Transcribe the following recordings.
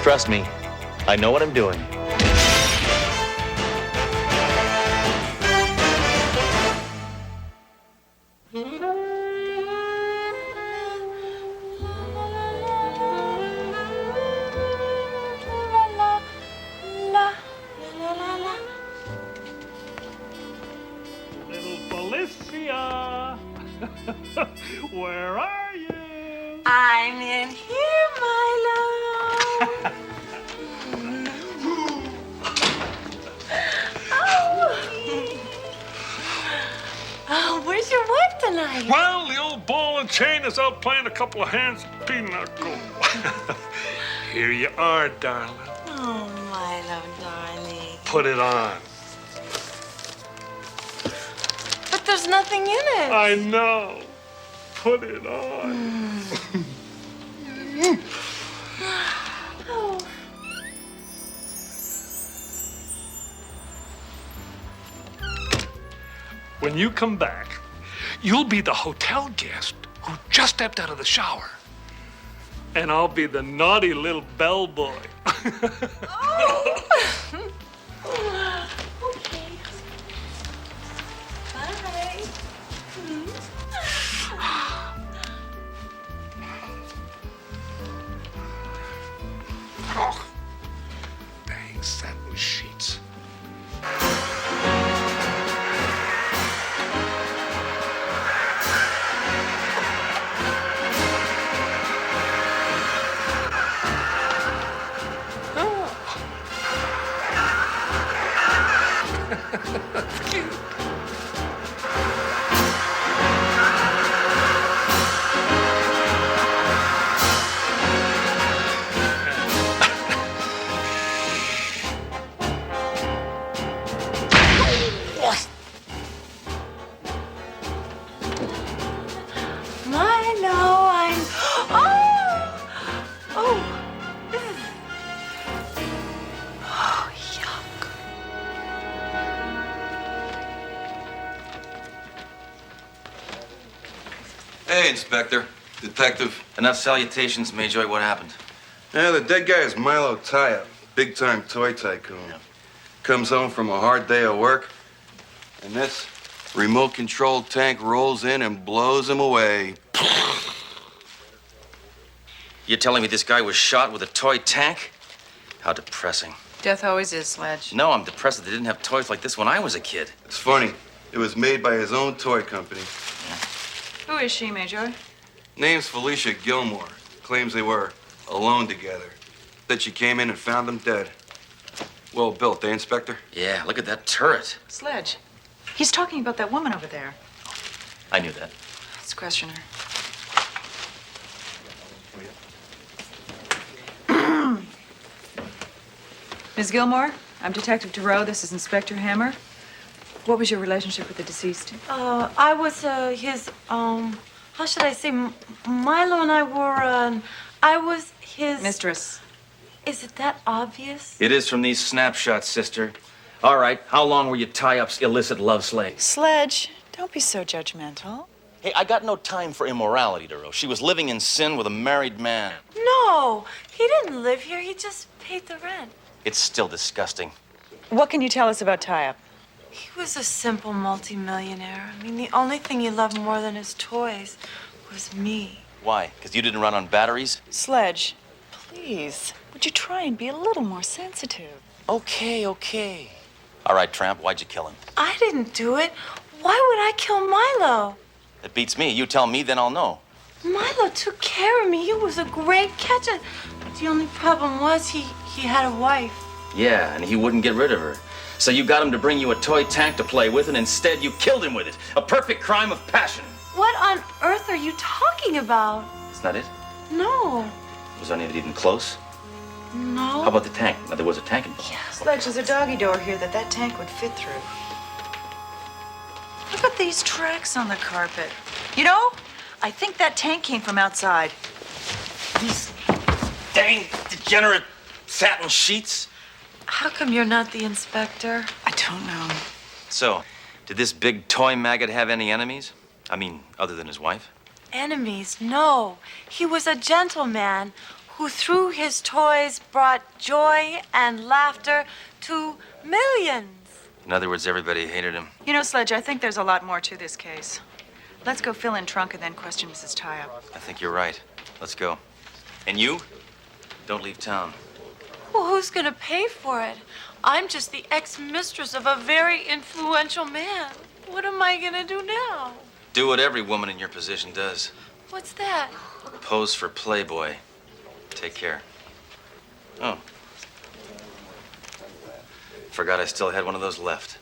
Trust me, I know what I'm doing. Where are you? I'm in here, Milo. Oh, where's your wife tonight? Well, the old ball and chain is out playing a couple of hands of pinochle. Here you are, darling. Oh, Milo, darling. Put it on. But there's nothing in it. I know. Put it on. Oh. When you come back, you'll be the hotel guest who just stepped out of the shower. And I'll be the naughty little bellboy. Oh. Okay. Bye. Oh, dang satin sheets. Milo, I'm. Oh! Oh! Oh, yuck. Hey, Inspector. Detective. Enough salutations, Mayjoy. What happened? Yeah, the dead guy is Milo Taya, big-time toy tycoon. Comes home from a hard day of work, and this remote-controlled tank rolls in and blows him away. You're telling me this guy was shot with a toy tank? How depressing. Death always is, Sledge. No, I'm depressed that they didn't have toys like this when I was a kid. It's funny. It was made by his own toy company. Who is she, Major? Name's Felicia Gilmore. Claims they were alone together. That she came in and found them dead. Well built, eh, Inspector? Yeah, look at that turret. Sledge. He's talking about that woman over there. I knew that. Let's question her. Ms. Gilmore, I'm Detective Thoreau. This is Inspector Hammer. What was your relationship with the deceased? I was his, how should I say? Milo and I were, I was his. Mistress. Is it that obvious? It is from these snapshots, sister. All right, how long were you tie-ups illicit love slaves? Sledge, don't be so judgmental. Hey, I got no time for immorality, Thoreau. She was living in sin with a married man. No, he didn't live here. He just paid the rent. It's still disgusting. What can you tell us about tie-up? He was a simple multimillionaire. I mean, the only thing he loved more than his toys was me. Why? Because you didn't run on batteries? Sledge, please, would you try and be a little more sensitive? Okay. All right, Tramp, why'd you kill him? I didn't do it. Why would I kill Milo? It beats me. You tell me, then I'll know. Milo took care of me. He was a great catch. The only problem was he had a wife. Yeah, and he wouldn't get rid of her. So you got him to bring you a toy tank to play with, and instead you killed him with it. A perfect crime of passion. What on earth are you talking about? Isn't that it? No. Was any of it even close? No. How about the tank? Now, there was a tank involved. Yes. Sledge, there's a doggy door here that tank would fit through. Look at these tracks on the carpet. You know, I think that tank came from outside. These dang degenerate satin sheets. How come you're not the inspector? I don't know. So, did this big toy maggot have any enemies? I mean, other than his wife? Enemies? No. He was a gentleman who through his toys brought joy and laughter to millions. In other words, everybody hated him. You know, Sledge, I think there's a lot more to this case. Let's go fill in trunk and then question Mrs. Tyup. I think you're right. Let's go. And you? Don't leave town. Well, who's gonna pay for it? I'm just the ex-mistress of a very influential man. What am I gonna do now? Do what every woman in your position does. What's that? Pose for Playboy. Take care. Oh. Forgot I still had one of those left.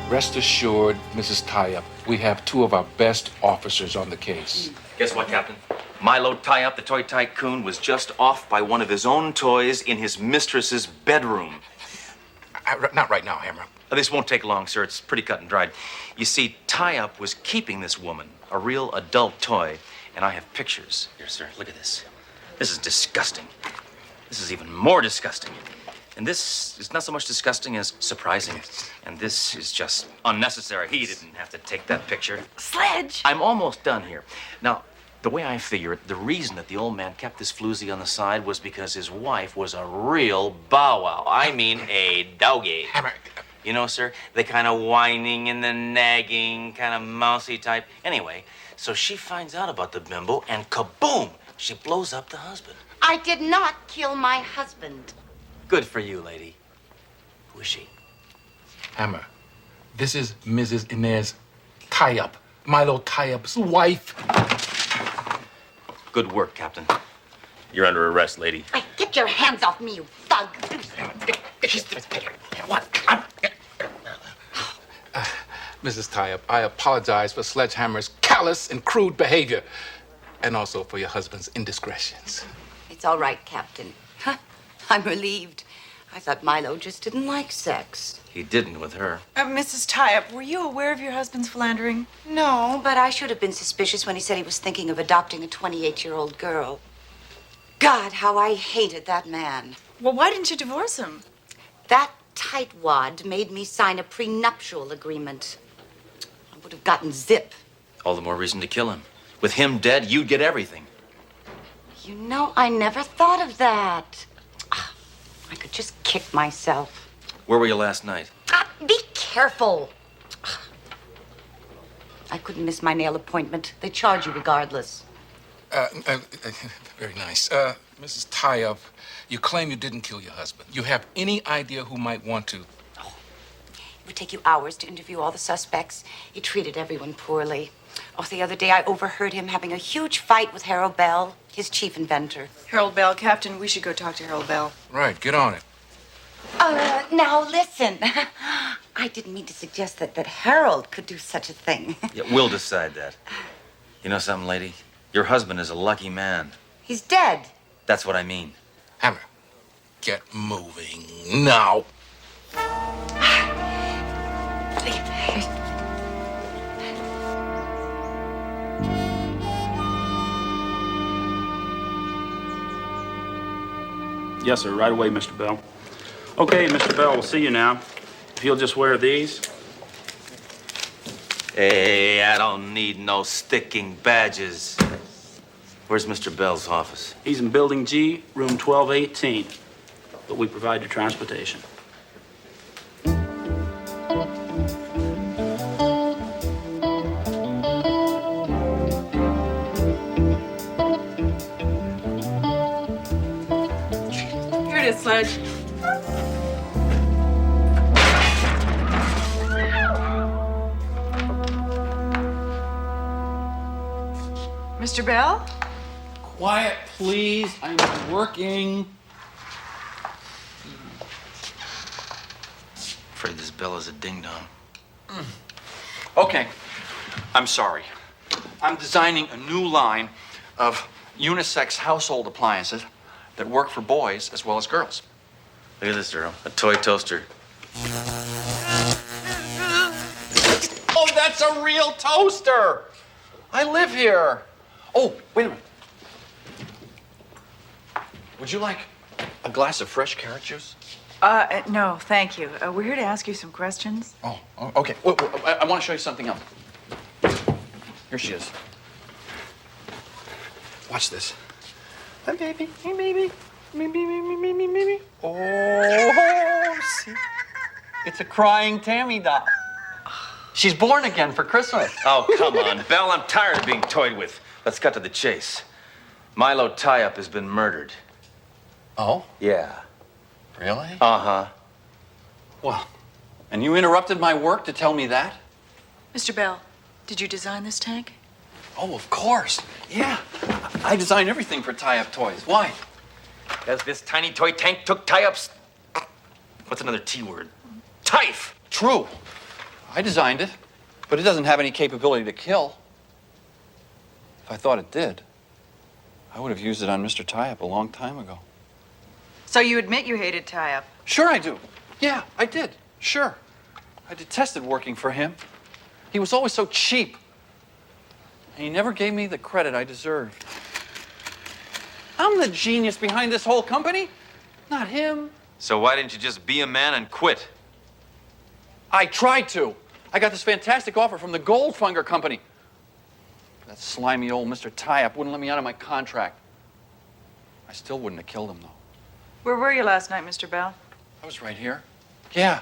Rest assured, Mrs. Tyup, we have two of our best officers on the case. Guess what, Captain? Milo Tyup, the toy tycoon, was just off by one of his own toys in his mistress's bedroom. Not right now, Hammer. This won't take long, sir. It's pretty cut and dried. You see, Tyup was keeping this woman, a real adult toy, and I have pictures. Here, sir, look at this. This is disgusting. This is even more disgusting. And this is not so much disgusting as surprising. And this is just unnecessary. He didn't have to take that picture. Sledge! I'm almost done here. Now, the way I figure it, the reason that the old man kept this floozy on the side was because his wife was a real bow wow. I mean, a doggy. Hammer. You know, sir, the kind of whining and the nagging, kind of mousy type. Anyway, so she finds out about the bimbo, and kaboom! She blows up the husband. I did not kill my husband. Good for you, lady. Who is she? Hammer, this is Mrs. Inez Tyup, Milo Tyup's wife. Good work, Captain. You're under arrest, lady. Hey, get your hands off me, you thug. What? Mrs. Tyup, I apologize for Sledgehammer's callous and crude behavior, and also for your husband's indiscretions. It's all right, Captain. I'm relieved. I thought Milo just didn't like sex. He didn't with her. Mrs. Tyup, were you aware of your husband's philandering? No, but I should have been suspicious when he said he was thinking of adopting a 28-year-old girl. God, how I hated that man. Well, why didn't you divorce him? That tightwad made me sign a prenuptial agreement. I would have gotten zip. All the more reason to kill him. With him dead, you'd get everything. You know, I never thought of that. I could just kick myself. Where were you last night? Be careful. I couldn't miss my nail appointment. They charge you regardless. Very nice. Mrs. Tyup, you claim you didn't kill your husband. You have any idea who might want to? It would take you hours to interview all the suspects. He treated everyone poorly. Oh, the other day I overheard him having a huge fight with Harold Bell, his chief inventor. Harold Bell, Captain, we should go talk to Harold Bell. Right, get on it. Now listen. I didn't mean to suggest that Harold could do such a thing. Yeah, we'll decide that. You know something, lady? Your husband is a lucky man. He's dead. That's what I mean. Hammer, get moving now. Yes, sir. Right away, Mr. Bell. Okay, Mr. Bell, we'll see you now. If you'll just wear these. Hey, I don't need no sticking badges. Where's Mr. Bell's office? He's in Building G, room 1218. But we provide your transportation. Here it is, Sledge. Mr. Bell? Quiet, please. I'm working. Afraid this Bell is a ding-dong. Okay, I'm sorry. I'm designing a new line of unisex household appliances that work for boys as well as girls. Look at this, Earl. A toy toaster. Oh, that's a real toaster! I live here. Oh, wait a minute. Would you like a glass of fresh carrot juice? No, thank you. We're here to ask you some questions. Oh, okay. I want to show you something else. Here she is. Watch this. Hi, baby. Hey, baby. Me. Oh, see? It's a crying Tammy doll. She's born again for Christmas. Oh, come on, Belle. I'm tired of being toyed with. Let's cut to the chase. Milo Tie-Up has been murdered. Oh? Yeah. Really? Uh-huh. Well, and you interrupted my work to tell me that? Mr. Bell, did you design this tank? Oh, of course. Yeah. I design everything for tie-up toys. Why? As this tiny toy tank took tie-ups. What's another T word? Tife! True. I designed it, but it doesn't have any capability to kill. If I thought it did, I would have used it on Mr. Tie-Up a long time ago. So you admit you hated tie-up? Sure I do. Yeah, I did. Sure. I detested working for him. He was always so cheap. And he never gave me the credit I deserved. I'm the genius behind this whole company, not him. So why didn't you just be a man and quit? I tried to. I got this fantastic offer from the Goldfunger Company. That slimy old Mr. Tie-Up wouldn't let me out of my contract. I still wouldn't have killed him, though. Where were you last night, Mr. Bell? I was right here. Yeah,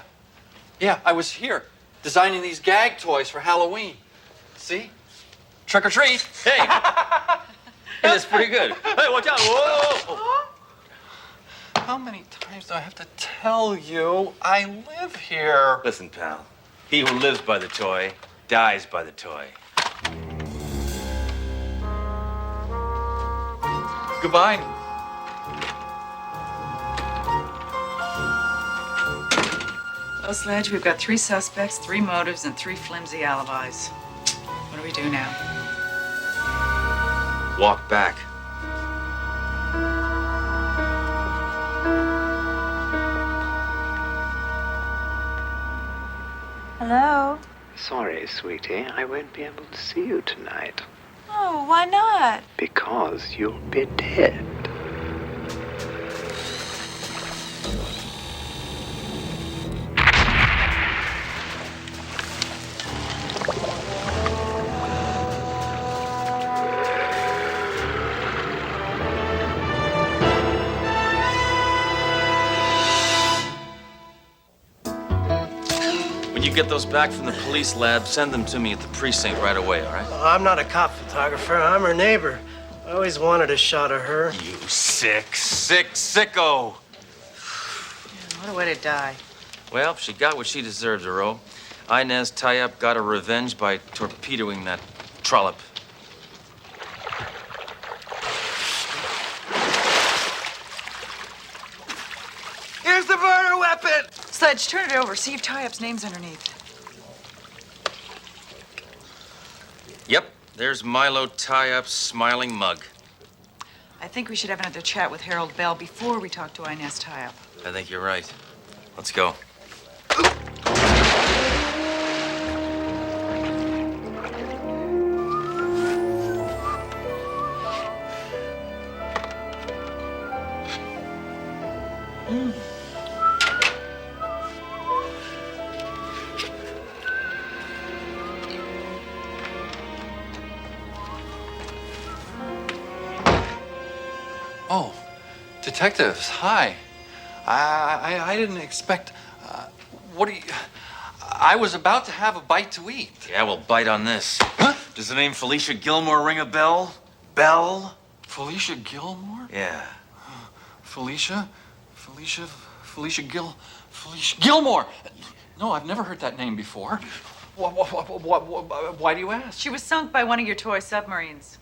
I was here, designing these gag toys for Halloween. See? Trick or treat. Hey! That's pretty good. Hey, watch out. Whoa! How many times do I have to tell you I live here? Listen, pal. He who lives by the toy dies by the toy. Goodbye. Well, Sledge, we've got 3 suspects, 3 motives, and 3 flimsy alibis. What do we do now? Walk back. Hello? Sorry, sweetie, I won't be able to see you tonight Oh, why not? because you'll be dead. When you get those back from the police lab, send them to me at the precinct right away, all right? I'm not a cop photographer. I'm her neighbor. I always wanted a shot of her. You sick sicko. What a way to die. Well, she got what she deserved, Aro. Inez Tie-Up got her revenge by torpedoing that trollop. Here's the murder weapon! Sledge, turn it over. See if tie-up's name's underneath. Yep, there's Milo Tie-Up's smiling mug. I think we should have another chat with Harold Bell before we talk to Inez Tie-Up. I think you're right. Let's go. Oh, detectives, hi. I didn't expect. What do you? I was about to have a bite to eat. Yeah, we'll bite on this. Huh? Does the name Felicia Gilmore ring a bell? Bell? Felicia Gilmore? Yeah. Felicia Gilmore. No, I've never heard that name before. Why do you ask? She was sunk by one of your toy submarines.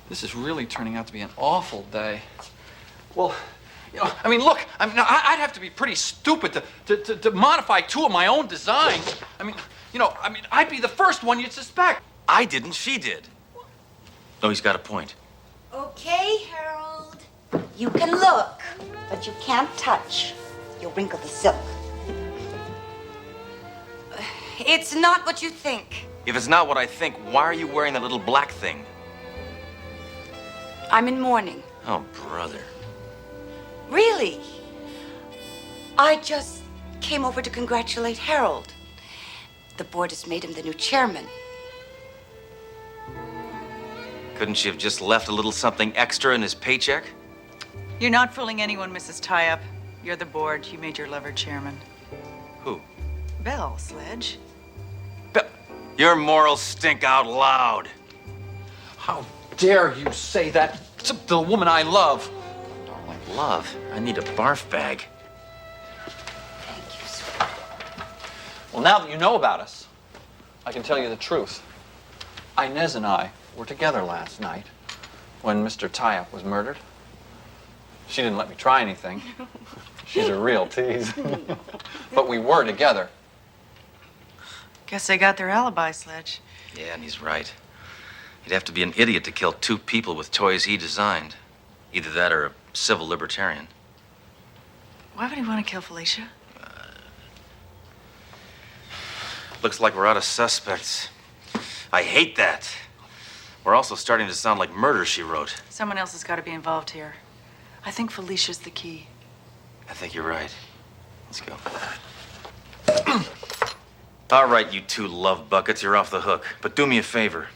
This is really turning out to be an awful day. Well, you know, I mean, look, I'd have to be pretty stupid to modify 2 of my own designs. I'd be the first one you'd suspect. I didn't, she did. No, he's got a point. Okay, Harold. You can look, but you can't touch. You'll wrinkle the silk. It's not what you think. If it's not what I think, why are you wearing that little black thing? I'm in mourning. Oh, brother. Really? I just came over to congratulate Harold. The board has made him the new chairman. Couldn't she have just left a little something extra in his paycheck? You're not fooling anyone, Mrs. Tie-Up. You're the board. You made your lover chairman. Who? Belle, Sledge. Your morals stink out loud. How dare you say that to the woman I love? Darling, love? I need a barf bag. Thank you, sweetheart. Well, now that you know about us, I can tell you the truth. Inez and I were together last night when Mr. Tie-Up was murdered. She didn't let me try anything. She's a real tease. But we were together. Guess they got their alibi, Sledge. Yeah, and he's right. He'd have to be an idiot to kill two people with toys he designed. Either that or a civil libertarian. Why would he want to kill Felicia? Looks like we're out of suspects. I hate that. We're also starting to sound like murder, she wrote. Someone else has got to be involved here. I think Felicia's the key. I think you're right. Let's go. All right, you two love buckets, you're off the hook. But do me a favor.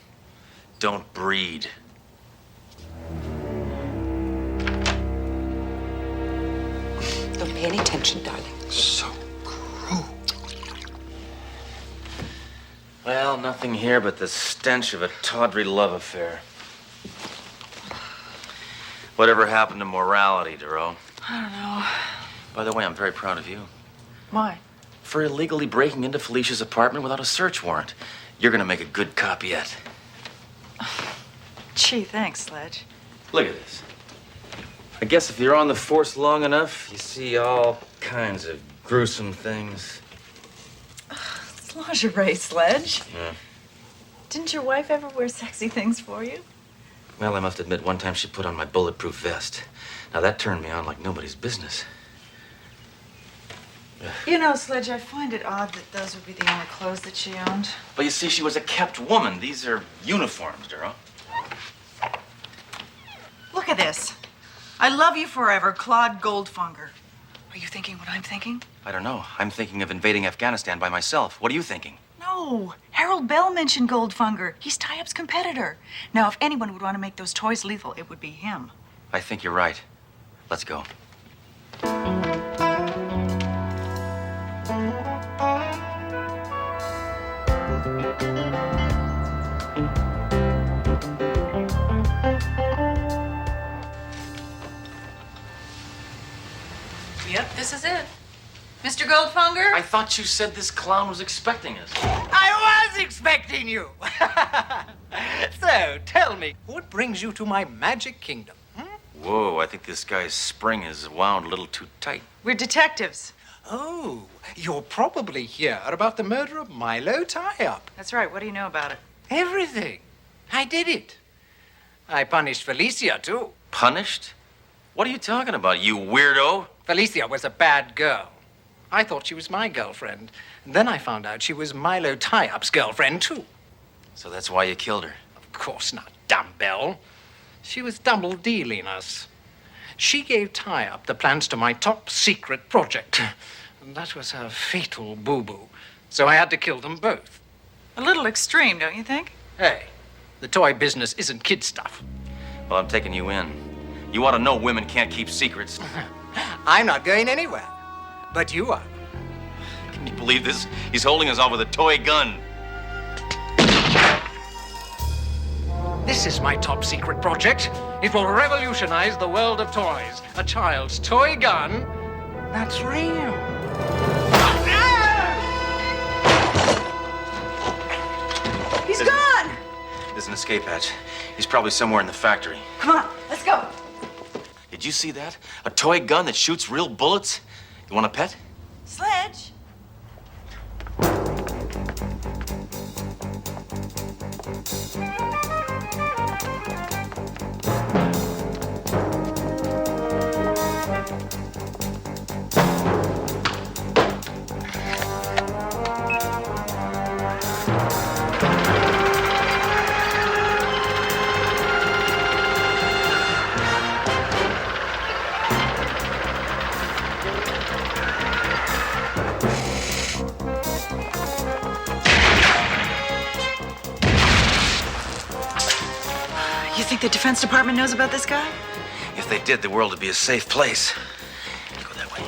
Don't breed. Don't pay any attention, darling. So cruel. Well, nothing here but the stench of a tawdry love affair. Whatever happened to morality, Duro? I don't know. By the way, I'm very proud of you. Why? For illegally breaking into Felicia's apartment without a search warrant. You're gonna make a good cop yet. Gee, thanks, Sledge. Look at this. I guess if you're on the force long enough, you see all kinds of gruesome things. It's lingerie, Sledge. Yeah. Didn't your wife ever wear sexy things for you? Well, I must admit, one time she put on my bulletproof vest. Now, that turned me on like nobody's business. You know, Sledge, I find it odd that those would be the only clothes that she owned. But you see, she was a kept woman. These are uniforms, Duro. Look at this. I love you forever, Claude Goldfunger. Are you thinking what I'm thinking? I don't know. I'm thinking of invading Afghanistan by myself. What are you thinking? No. Harold Bell mentioned Goldfunger. He's Tie-Up's competitor. Now, if anyone would want to make those toys lethal, it would be him. I think you're right. Let's go. Yep, this is it. Mr. Goldfunger? I thought you said this clown was expecting us. I was expecting you. So, tell me, what brings you to my magic kingdom? Whoa, I think this guy's spring is wound a little too tight. We're detectives. Oh, you're probably here about the murder of Milo Tie-Up. That's right. What do you know about it? Everything. I did it. I punished Felicia, too. Punished? What are you talking about, you weirdo? Felicia was a bad girl. I thought she was my girlfriend. And then I found out she was Milo Tie-Up's girlfriend, too. So that's why you killed her? Of course not, dumbbell. She was double-dealing us. She gave Tie-Up the plans to my top-secret project. And that was her fatal boo-boo. So I had to kill them both. A little extreme, don't you think? Hey, the toy business isn't kid stuff. Well, I'm taking you in. You ought to know women can't keep secrets. I'm not going anywhere. But you are. Can you believe this? He's holding us off with a toy gun. This is my top secret project. It will revolutionize the world of toys. A child's toy gun that's real. He's gone! There's an escape hatch. He's probably somewhere in the factory. Come on, let's go. Did you see that? A toy gun that shoots real bullets? You want a pet? Sledge. think the Defense Department knows about this guy? If they did, the world would be a safe place. Go that way.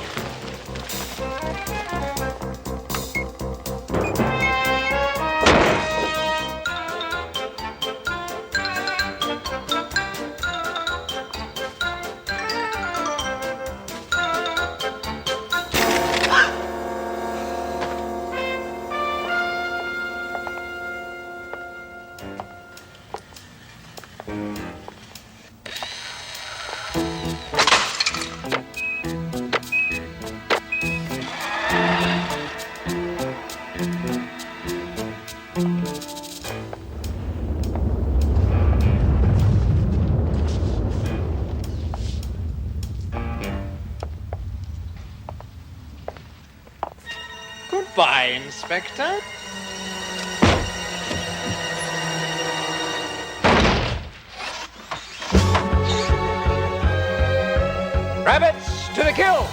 Goodbye, Inspector. Rabbits to the kill!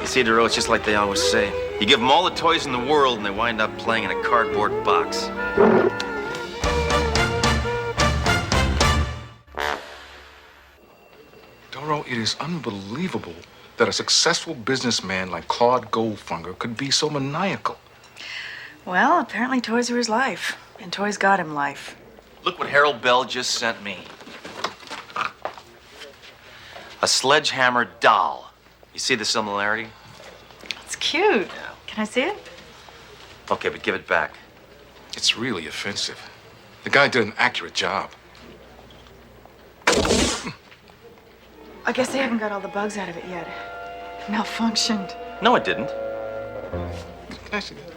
See, DeRoe, it's just like they always say. You give them all the toys in the world and they wind up playing in a cardboard box. Doro, it is unbelievable that a successful businessman like Claude Goldfunger could be so maniacal. Well, apparently toys are his life, and toys got him life. Look what Harold Bell just sent me. A sledgehammer doll. You see the similarity? It's cute. Can I see it? Okay, but give it back. It's really offensive. The guy did an accurate job. I guess they haven't got all the bugs out of it yet. It malfunctioned. No, it didn't. Can I see that?